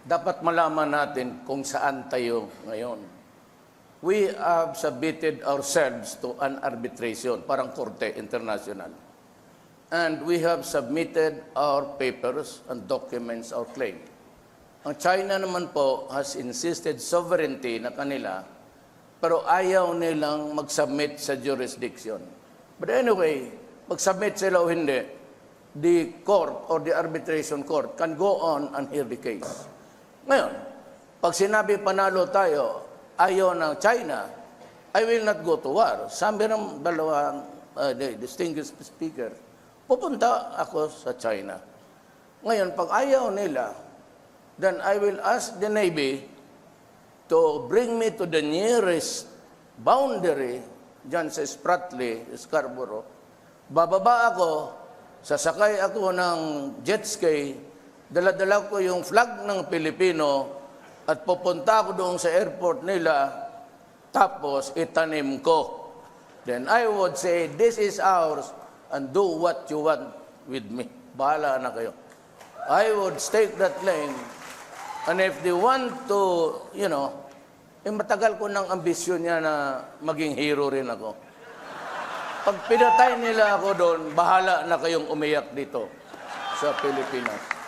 dapat malaman natin kung saan tayo ngayon. We have submitted ourselves to an arbitration, parang korte international. And we have submitted our papers and documents, our claim. Ang China naman po has insisted sovereignty na kanila, pero ayaw nilang mag-submit sa jurisdiction. But anyway, mag-submit sila o hindi, the court or the arbitration court can go on and hear the case. Ngayon, pag sinabi panalo tayo, ayaw ng China, I will not go to war. Sabi ng dalawang distinguished speaker, pupunta ako sa China. Ngayon, pag ayaw nila, then I will ask the Navy to bring me to the nearest boundary dyan sa Spratly, Scarborough. Bababa ako, sasakay ako ng jet ski, dala-dala ko yung flag ng Pilipino at pupunta ako doon sa airport nila, tapos itanim ko. Then I would say, this is ours and do what you want with me. Bahala na kayo. I would stake that claim. And if they want to, matagal ko ng ambisyon niya na maging hero rin ako. Pag pinatay nila ako doon, bahala na kayong umiyak dito sa Pilipinas.